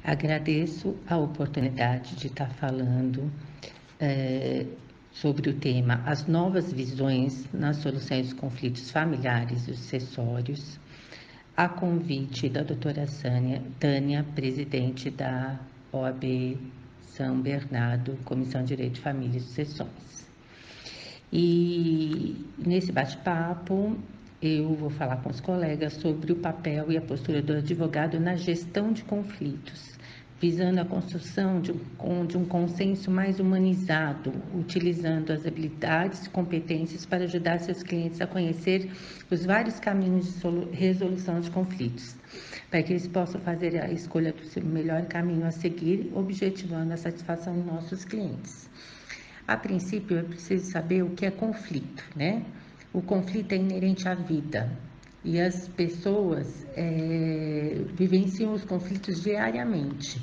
Agradeço a oportunidade de estar falando sobre o tema As Novas Visões nas Soluções dos Conflitos Familiares e Sucessórios, a convite da doutora Tânia, presidente da OAB São Bernardo, Comissão de Direito de Família e Sucessões. E nesse bate-papo, eu vou falar com os colegas sobre o papel e a postura do advogado na gestão de conflitos, visando a construção de um consenso mais humanizado, utilizando as habilidades e competências para ajudar seus clientes a conhecer os vários caminhos de resolução de conflitos, para que eles possam fazer a escolha do seu melhor caminho a seguir, objetivando a satisfação de nossos clientes. A princípio, é preciso saber o que é conflito, né? O conflito é inerente à vida e as pessoas vivenciam os conflitos diariamente,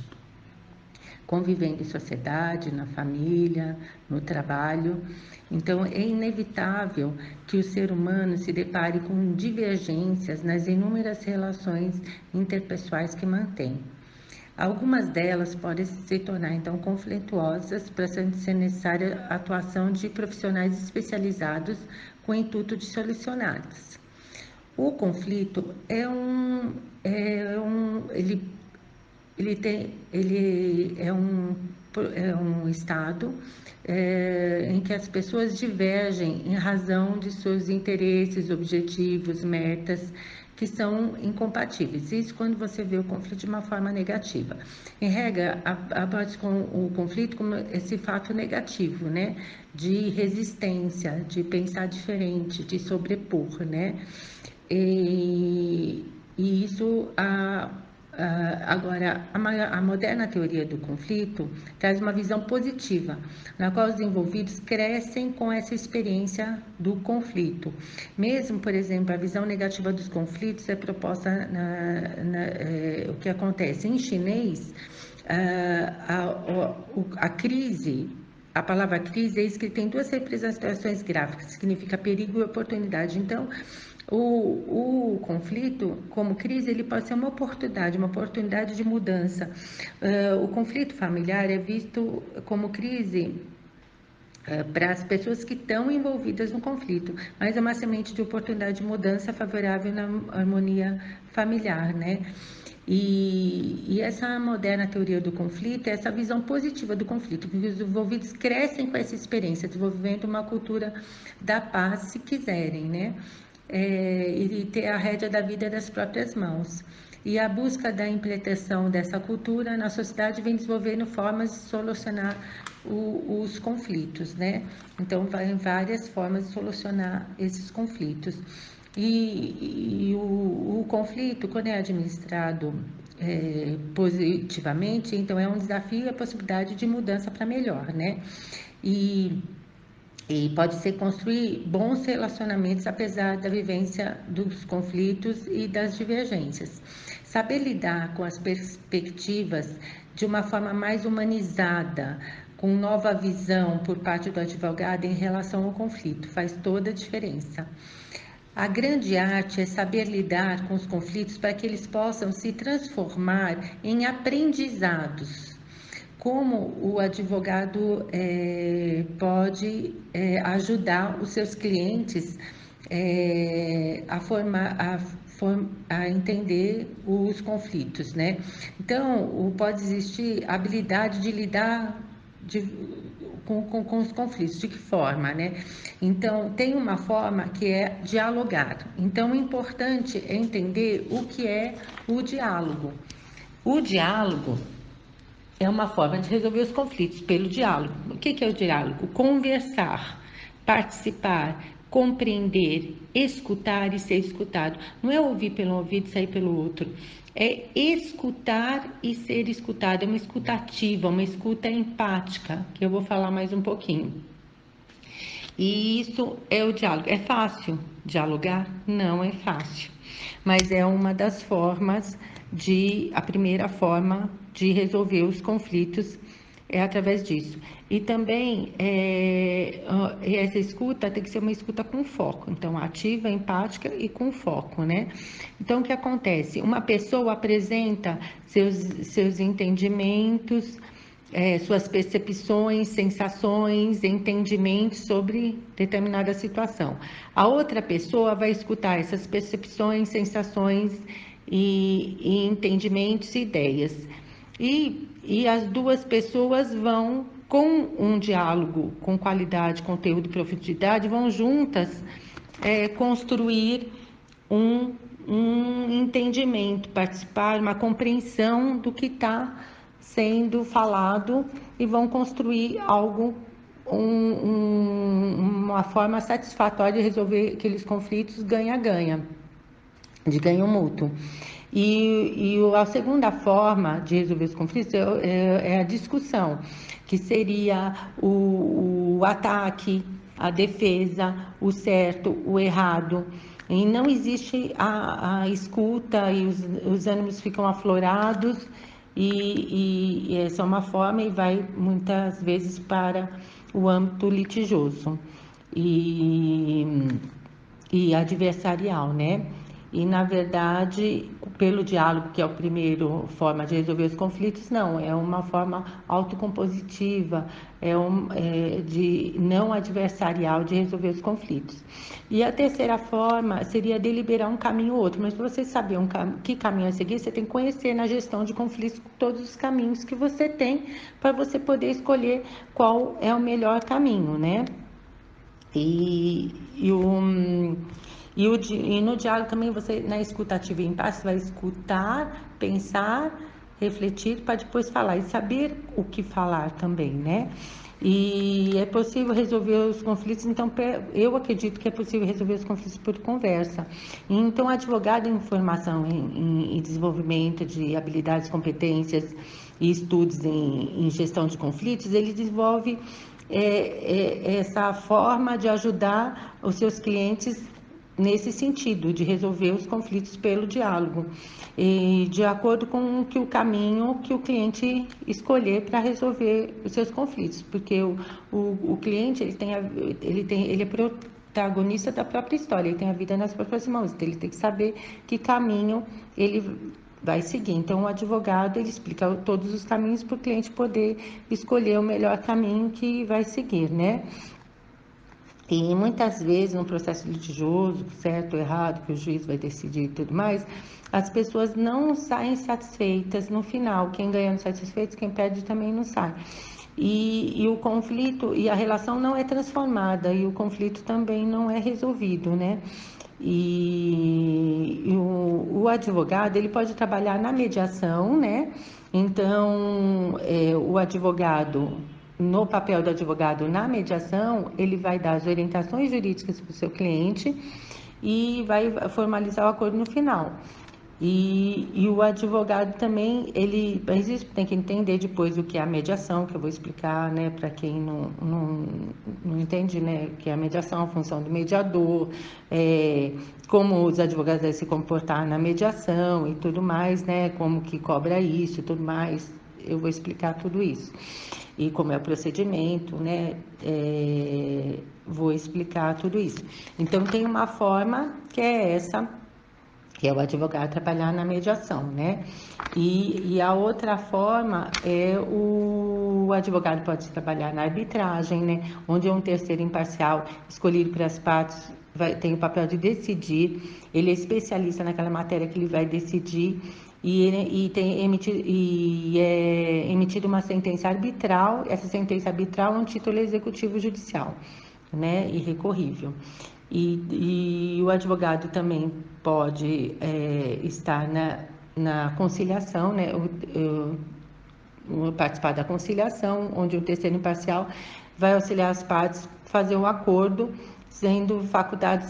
convivendo em sociedade, na família, no trabalho. Então, é inevitável que o ser humano se depare com divergências nas inúmeras relações interpessoais que mantém. Algumas delas podem se tornar, então, conflituosas, para ser necessária a atuação de profissionais especializados com o intuito de solucioná-las. O conflito ele é um estado em que as pessoas divergem em razão de seus interesses, objetivos, metas, que são incompatíveis. Isso quando você vê o conflito de uma forma negativa. Em regra, aborde com o conflito como esse fato negativo, né? De resistência, de pensar diferente, de sobrepor, né? E isso, agora, a moderna teoria do conflito traz uma visão positiva, na qual os envolvidos crescem com essa experiência do conflito. Mesmo, por exemplo, a visão negativa dos conflitos é proposta o que acontece em chinês, a crise. A palavra crise é escrita em duas representações gráficas, significa perigo e oportunidade. Então, o conflito, como crise, ele pode ser uma oportunidade de mudança. O conflito familiar é visto como crise para as pessoas que estão envolvidas no conflito, mas é uma semente de oportunidade de mudança favorável na harmonia familiar, né? E essa moderna teoria do conflito é essa visão positiva do conflito, porque os envolvidos crescem com essa experiência, desenvolvendo uma cultura da paz, se quiserem, né? E ter a rédea da vida das próprias mãos. E a busca da implementação dessa cultura na sociedade vem desenvolvendo formas de solucionar os conflitos, né? Então, vai em várias formas de solucionar esses conflitos. E o conflito, quando é administrado positivamente, então é um desafio e a possibilidade de mudança para melhor, né? E pode ser construir bons relacionamentos apesar da vivência dos conflitos e das divergências. Saber lidar com as perspectivas de uma forma mais humanizada, com nova visão por parte do advogado em relação ao conflito, faz toda a diferença. A grande arte é saber lidar com os conflitos para que eles possam se transformar em aprendizados. Como o advogado pode ajudar os seus clientes a entender os conflitos, né? Então, pode existir a habilidade de lidar com os conflitos. De que forma, né? Então, tem uma forma que é dialogar. Então, o importante é entender o que é o diálogo. O diálogo é uma forma de resolver os conflitos pelo diálogo. O que é o diálogo? Conversar, participar, compreender, escutar e ser escutado. Não é ouvir pelo ouvido e sair pelo outro. É escutar e ser escutado. É uma escuta ativa, uma escuta empática, que eu vou falar mais um pouquinho. E isso é o diálogo. É fácil dialogar? Não é fácil. Mas é uma das formas a primeira forma de resolver os conflitos é através disso. E também essa escuta tem que ser uma escuta com foco, então ativa, empática e com foco, né? Então o que acontece? Uma pessoa apresenta seus entendimentos, suas percepções, sensações, entendimentos sobre determinada situação. A outra pessoa vai escutar essas percepções, sensações e entendimentos e ideias. E as duas pessoas vão, com um diálogo com qualidade, conteúdo e profundidade, vão juntas construir um entendimento, participar, uma compreensão do que está sendo falado e vão construir algo, uma forma satisfatória de resolver aqueles conflitos ganha-ganha, de ganho mútuo. E a segunda forma de resolver os conflitos é a discussão, que seria o ataque, a defesa, o certo, o errado. E não existe a escuta e os ânimos ficam aflorados e essa é uma forma e vai muitas vezes para o âmbito litigioso e adversarial, né? E, na verdade, pelo diálogo, que é a primeira forma de resolver os conflitos, não, é uma forma autocompositiva, de não adversarial de resolver os conflitos. E a terceira forma seria deliberar um caminho ou outro, mas para você saber que caminho a seguir, você tem que conhecer na gestão de conflitos todos os caminhos que você tem para você poder escolher qual é o melhor caminho, né? E no diálogo também você, na escuta ativa e empática, você vai escutar, pensar, refletir para depois falar e saber o que falar também, né? E é possível resolver os conflitos, então eu acredito que é possível resolver os conflitos por conversa. Então, advogado em formação em desenvolvimento de habilidades, competências e estudos em gestão de conflitos, ele desenvolve essa forma de ajudar os seus clientes nesse sentido, de resolver os conflitos pelo diálogo, e de acordo com o caminho que o cliente escolher para resolver os seus conflitos, porque o cliente ele é protagonista da própria história, ele tem a vida nas próprias mãos, então ele tem que saber que caminho ele vai seguir. Então, o advogado ele explica todos os caminhos para o cliente poder escolher o melhor caminho que vai seguir, né? E muitas vezes no processo litigioso, certo ou errado, que o juiz vai decidir e tudo mais, as pessoas não saem satisfeitas no final. Quem ganha não sai satisfeito, quem perde também não sai. E o conflito, e a relação não é transformada, e o conflito também não é resolvido, né? E o advogado, ele pode trabalhar na mediação, né? Então, o advogado, no papel do advogado na mediação, ele vai dar as orientações jurídicas para o seu cliente e vai formalizar o acordo no final. E o advogado também, mas isso tem que entender depois o que é a mediação, que eu vou explicar, né, para quem não entende, né, que é a mediação, a função do mediador, como os advogados devem se comportar na mediação e tudo mais, né, como que cobra isso e tudo mais, eu vou explicar tudo isso. E como é o procedimento, né, vou explicar tudo isso. Então, tem uma forma que é essa, que é o advogado trabalhar na mediação, né? E a outra forma é o advogado pode trabalhar na arbitragem, né? Onde um terceiro imparcial escolhido pelas partes tem o papel de decidir, ele é especialista naquela matéria que ele vai decidir e é emitida uma sentença arbitral, essa sentença arbitral é um título executivo judicial, né? Irrecorrível. E o advogado também pode estar na conciliação, né? Participar da conciliação, onde o terceiro imparcial vai auxiliar as partes a fazer um acordo, sendo facultado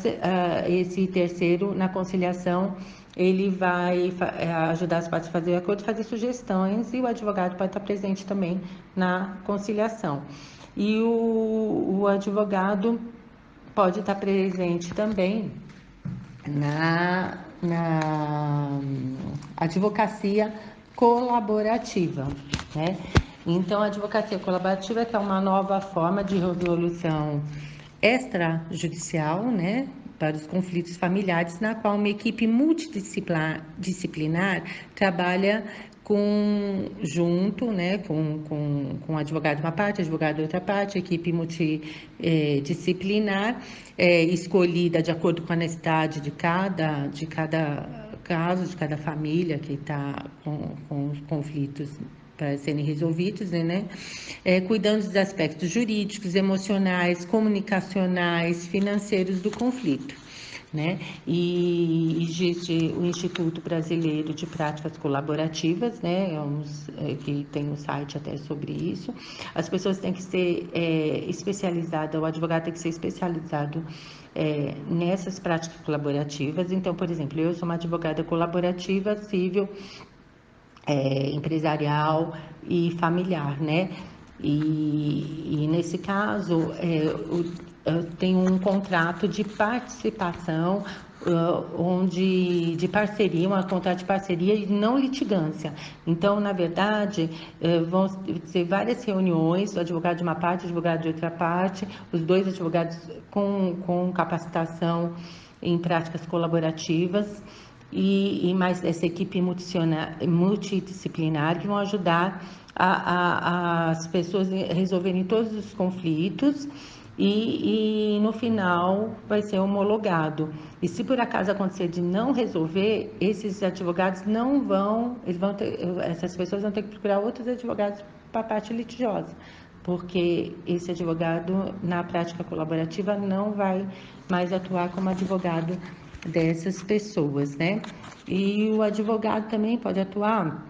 esse terceiro na conciliação, ele vai ajudar as partes a fazer o acordo, fazer sugestões, e o advogado pode estar presente também na conciliação. E o advogado pode estar presente também na advocacia colaborativa, né? Então, a advocacia colaborativa é uma nova forma de resolução extrajudicial, né, para os conflitos familiares, na qual uma equipe multidisciplinar trabalha junto, né, com advogado de uma parte, advogado de outra parte, equipe multidisciplinar, escolhida de acordo com a necessidade de cada caso, de cada família que está com os conflitos para serem resolvidos, né? Cuidando dos aspectos jurídicos, emocionais, comunicacionais, financeiros do conflito, né? E existe o Instituto Brasileiro de Práticas Colaborativas, né? Que tem um site até sobre isso. As pessoas têm que ser especializadas, o advogado tem que ser especializado nessas práticas colaborativas. Então, por exemplo, eu sou uma advogada colaborativa civil, empresarial e familiar, né? E nesse caso, eu tenho um contrato de participação, de parceria, um contrato de parceria e não litigância. Então, na verdade, vão ser várias reuniões, o advogado de uma parte, o advogado de outra parte, os dois advogados com capacitação em práticas colaborativas, e mais essa equipe multidisciplinar que vão ajudar as pessoas a resolverem todos os conflitos e no final vai ser homologado. E se por acaso acontecer de não resolver, esses advogados não vão, essas pessoas vão ter que procurar outros advogados para a parte litigiosa, porque esse advogado na prática colaborativa não vai mais atuar como advogado dessas pessoas, né? E o advogado também pode atuar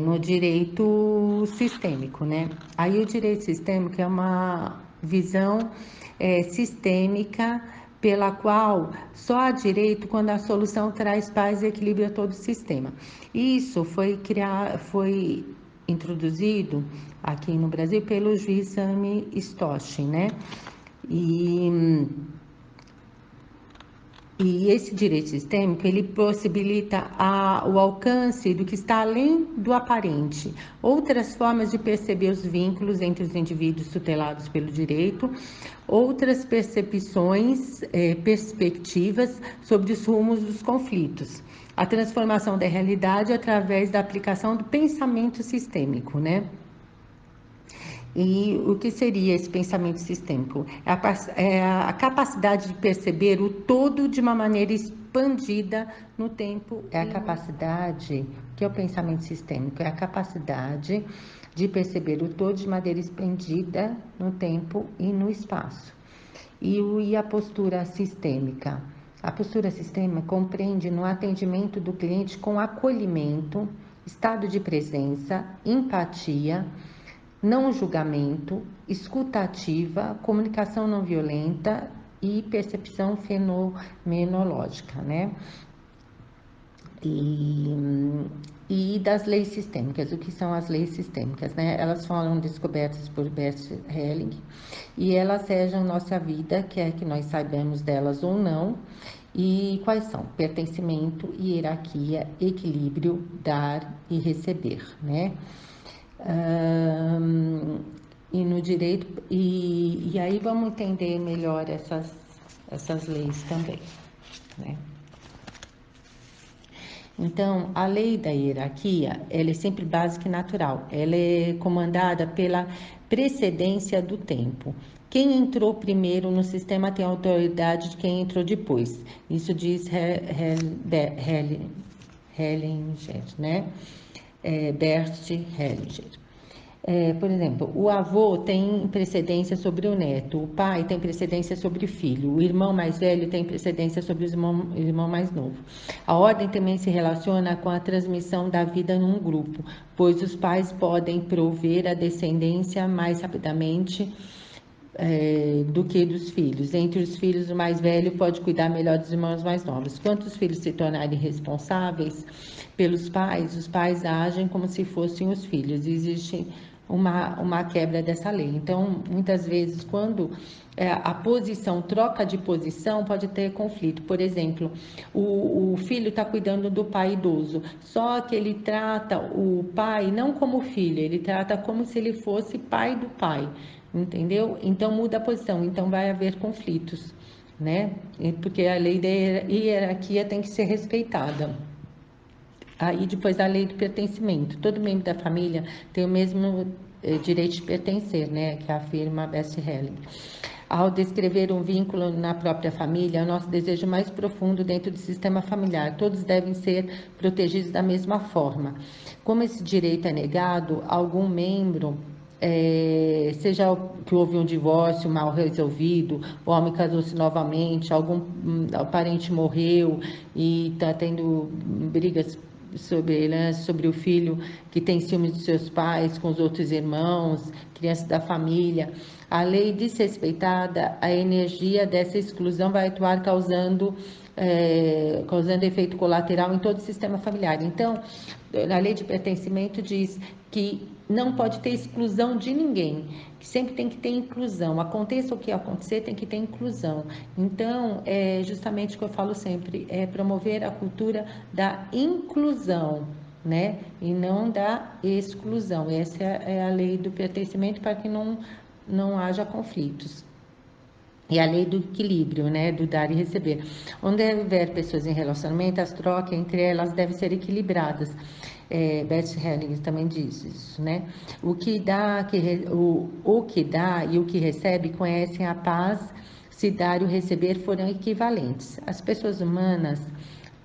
no direito sistêmico, né? Aí o direito sistêmico é uma visão sistêmica pela qual só há direito quando a solução traz paz e equilíbrio a todo o sistema. Isso foi introduzido aqui no Brasil pelo juiz Sami Stoshin, né? E esse direito sistêmico, ele possibilita o alcance do que está além do aparente, outras formas de perceber os vínculos entre os indivíduos tutelados pelo direito, outras percepções, perspectivas sobre os rumos dos conflitos, a transformação da realidade através da aplicação do pensamento sistêmico, né? E o que seria esse pensamento sistêmico? É a capacidade de perceber o todo de uma maneira expandida no tempo. É a capacidade, que é o pensamento sistêmico, é a capacidade de perceber o todo de maneira expandida no tempo e no espaço. E a postura sistêmica? A postura sistêmica compreende no atendimento do cliente com acolhimento, estado de presença, empatia, não julgamento, escuta ativa, comunicação não violenta e percepção fenomenológica, né? E das leis sistêmicas. O que são as leis sistêmicas, né? Elas foram descobertas por Bert Helling e elas regem nossa vida, quer que nós saibamos delas ou não. E quais são? Pertencimento, hierarquia, equilíbrio, dar e receber, né? E no direito, e aí vamos entender melhor essas leis também, né? Então, a lei da hierarquia, ela é sempre básica e natural. Ela é comandada pela precedência do tempo. Quem entrou primeiro no sistema tem autoridade de quem entrou depois. Isso diz Hellinger, né? Bert Hellinger. Por exemplo, o avô tem precedência sobre o neto, o pai tem precedência sobre o filho, o irmão mais velho tem precedência sobre o irmão mais novo. A ordem também se relaciona com a transmissão da vida num grupo, pois os pais podem prover a descendência mais rapidamente do que dos filhos. Entre os filhos, o mais velho pode cuidar melhor dos irmãos mais novos. Quando os filhos se tornarem responsáveis pelos pais, os pais agem como se fossem os filhos. Existe uma quebra dessa lei. Então, muitas vezes, quando a posição troca de posição, pode ter conflito. Por exemplo, o filho está cuidando do pai idoso, só que ele trata o pai não como filho, ele trata como se ele fosse pai do pai, entendeu? Então muda a posição, então vai haver conflitos, né? Porque a lei da hierarquia tem que ser respeitada. Aí depois a lei do pertencimento. Todo membro da família tem o mesmo direito de pertencer, né? Que afirma Bess Helling. Ao descrever um vínculo na própria família, é o nosso desejo mais profundo dentro do sistema familiar. Todos devem ser protegidos da mesma forma. Como esse direito é negado, algum membro seja que houve um divórcio mal resolvido, o homem casou-se novamente, algum parente morreu e está tendo brigas sobre herança, sobre o filho que tem ciúmes dos seus pais com os outros irmãos, crianças da família. A lei desrespeitada, a energia dessa exclusão vai atuar causando efeito colateral em todo o sistema familiar. Então, a lei de pertencimento diz que não pode ter exclusão de ninguém, que sempre tem que ter inclusão. Aconteça o que acontecer, tem que ter inclusão. Então, é justamente o que eu falo sempre, é promover a cultura da inclusão, né? E não da exclusão. Essa é a lei do pertencimento para que não haja conflitos. E a lei do equilíbrio, né, do dar e receber. Onde houver pessoas em relacionamento, as trocas entre elas devem ser equilibradas. Beth Helling também diz isso, né? O que dá e o que recebe conhecem a paz, se dar e o receber forem equivalentes. As pessoas humanas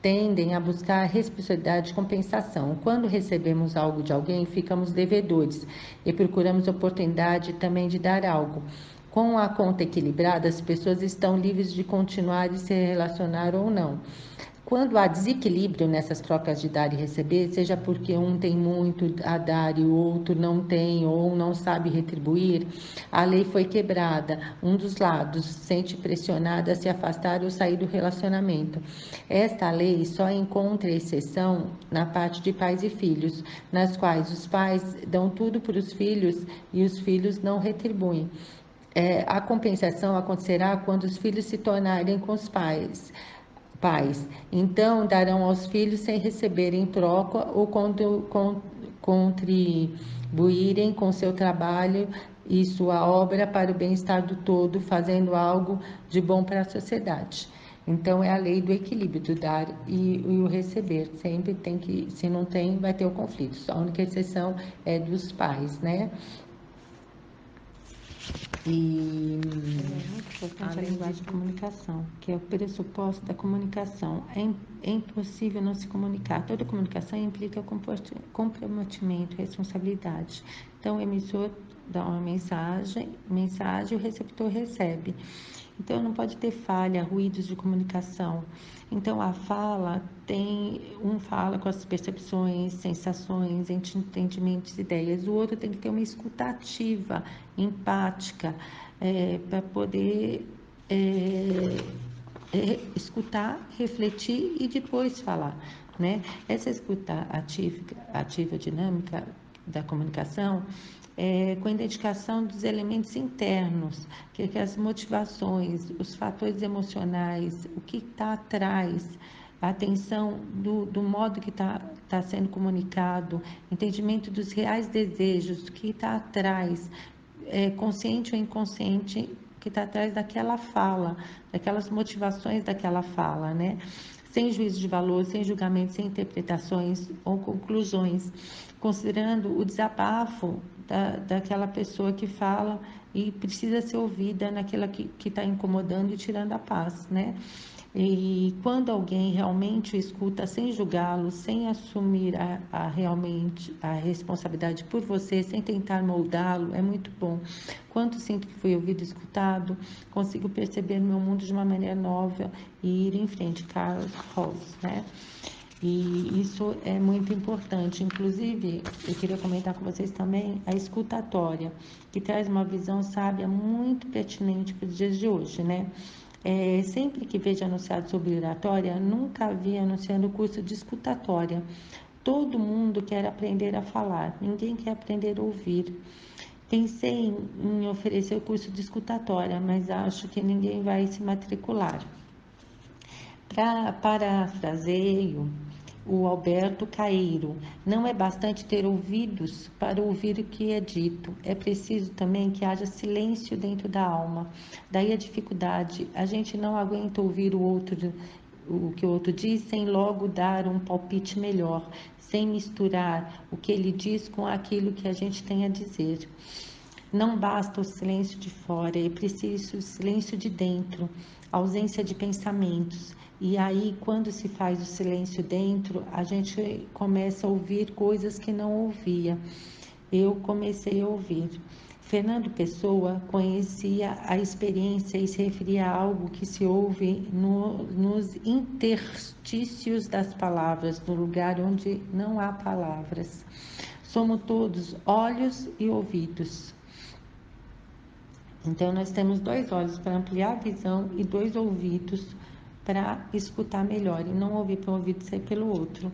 tendem a buscar responsabilidade e compensação. Quando recebemos algo de alguém, ficamos devedores e procuramos oportunidade também de dar algo. Com a conta equilibrada, as pessoas estão livres de continuar e se relacionar ou não. Quando há desequilíbrio nessas trocas de dar e receber, seja porque um tem muito a dar e o outro não tem ou não sabe retribuir, a lei foi quebrada. Um dos lados se sente pressionado a se afastar ou sair do relacionamento. Esta lei só encontra exceção na parte de pais e filhos, nas quais os pais dão tudo para os filhos e os filhos não retribuem. A compensação acontecerá quando os filhos se tornarem com os pais. Então, darão aos filhos sem receber em troca ou contribuírem com seu trabalho e sua obra para o bem-estar do todo, fazendo algo de bom para a sociedade. Então, é a lei do equilíbrio, do dar e o receber. Sempre tem que, se não tem, vai ter o conflito. A única exceção é dos pais, né? E muito importante a linguagem de comunicação, que é o pressuposto da comunicação. É impossível não se comunicar. Toda comunicação implica comprometimento, responsabilidade. Então, o emissor dá uma mensagem, o receptor recebe. Então, não pode ter falha, ruídos de comunicação. Então, a fala fala com as percepções, sensações, entendimentos, ideias. O outro tem que ter uma escuta ativa, empática, para poder escutar, refletir e depois falar, né? Essa escuta ativa dinâmica da comunicação com a identificação dos elementos internos, que é as motivações, os fatores emocionais, o que está atrás, a atenção do modo que está sendo comunicado, entendimento dos reais desejos, o que está atrás, consciente ou inconsciente, que está atrás daquela fala, daquelas motivações daquela fala, né? Sem juízo de valor, sem julgamento, sem interpretações ou conclusões, considerando o desabafo daquela pessoa que fala e precisa ser ouvida naquela que está incomodando e tirando a paz, né? E quando alguém realmente o escuta sem julgá-lo, sem assumir realmente a responsabilidade por você, sem tentar moldá-lo, é muito bom. Quanto sinto que fui ouvido e escutado, consigo perceber meu mundo de uma maneira nova e ir em frente. Carlos Rawls, né? E isso é muito importante. Inclusive, eu queria comentar com vocês também a escutatória, que traz uma visão sábia muito pertinente para os dias de hoje, né? Sempre que vejo anunciado sobre oratória, nunca vi anunciando o curso de escutatória. Todo mundo quer aprender a falar, ninguém quer aprender a ouvir. Pensei em oferecer o curso de escutatória, mas acho que ninguém vai se matricular. Parafraseio o Alberto Caeiro: não é bastante ter ouvidos para ouvir o que é dito, é preciso também que haja silêncio dentro da alma. Daí a dificuldade, a gente não aguenta ouvir o que o outro diz sem logo dar um palpite melhor, sem misturar o que ele diz com aquilo que a gente tem a dizer. Não basta o silêncio de fora, é preciso o silêncio de dentro, ausência de pensamentos. E aí, quando se faz o silêncio dentro, a gente começa a ouvir coisas que não ouvia. Eu comecei a ouvir. Fernando Pessoa conhecia a experiência e se referia a algo que se ouve nos interstícios das palavras, no lugar onde não há palavras. Somos todos olhos e ouvidos. Então, nós temos 2 olhos para ampliar a visão e 2 ouvidos para escutar melhor e não ouvir para um ouvido sair pelo outro.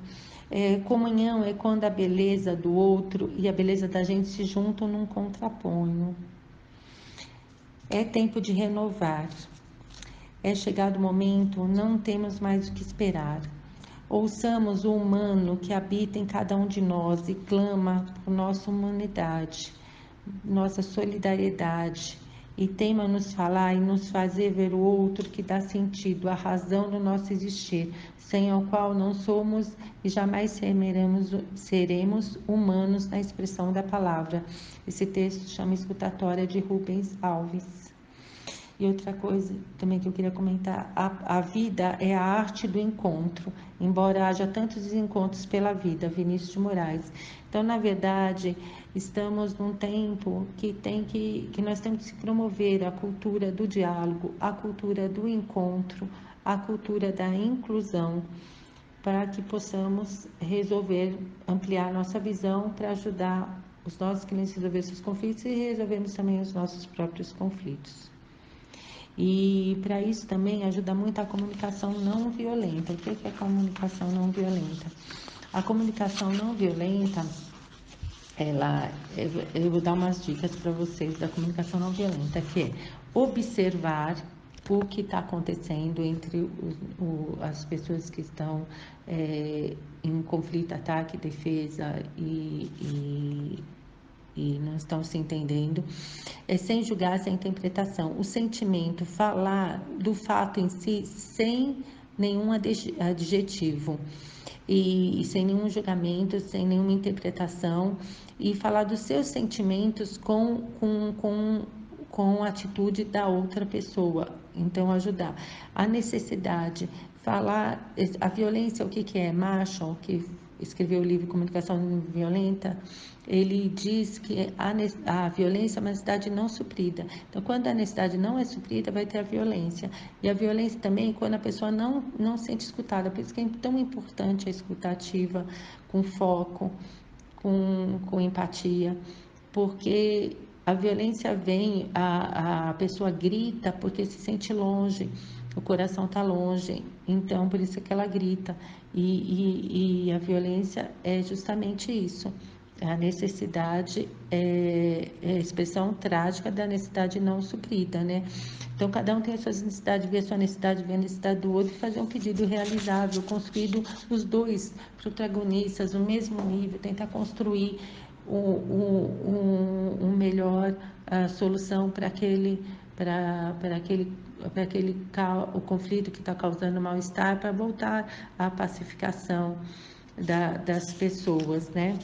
Comunhão é quando a beleza do outro e a beleza da gente se juntam num contraponho. É tempo de renovar. É chegado o momento, não temos mais o que esperar. Ouçamos o humano que habita em cada um de nós e clama por nossa humanidade, nossa solidariedade, e teima nos falar e nos fazer ver o outro que dá sentido, a razão do nosso existir, sem o qual não somos e jamais seremos humanos na expressão da palavra. Esse texto chama Escutatória, de Rubens Alves. E outra coisa também que eu queria comentar, a vida é a arte do encontro, embora haja tantos desencontros pela vida, Vinícius de Moraes. Então, na verdade, estamos num tempo que nós temos que se promover a cultura do diálogo, a cultura do encontro, a cultura da inclusão, para que possamos resolver, ampliar nossa visão para ajudar os nossos clientes a resolver seus conflitos e resolvermos também os nossos próprios conflitos. E para isso também ajuda muito a comunicação não violenta. O que é comunicação não violenta? A comunicação não violenta, eu vou dar umas dicas para vocês da comunicação não violenta, que é observar o que está acontecendo entre as pessoas que estão em conflito, ataque, defesa e não estão se entendendo, sem julgar, sem interpretação. O sentimento, falar do fato em si sem nenhum adjetivo e sem nenhum julgamento, sem nenhuma interpretação, e falar dos seus sentimentos com a atitude da outra pessoa. Então, ajudar. A necessidade, falar, a violência, o que é? Marshall, que escreveu o livro Comunicação Não Violenta, ele diz que a violência é uma necessidade não suprida. Então, quando a necessidade não é suprida, vai ter a violência. E a violência também é quando a pessoa não se sente escutada. Por isso que é tão importante a escuta ativa, com foco, com empatia, porque a violência vem, a pessoa grita porque se sente longe, o coração está longe, então por isso que ela grita. E a violência é justamente isso. A necessidade é a expressão trágica da necessidade não suprida, né? Então, cada um tem as suas necessidades, ver a sua necessidade, ver a necessidade do outro e fazer um pedido realizável, construído os dois protagonistas no mesmo nível, tentar construir um melhor solução para o conflito que está causando mal-estar, para voltar à pacificação das pessoas, né?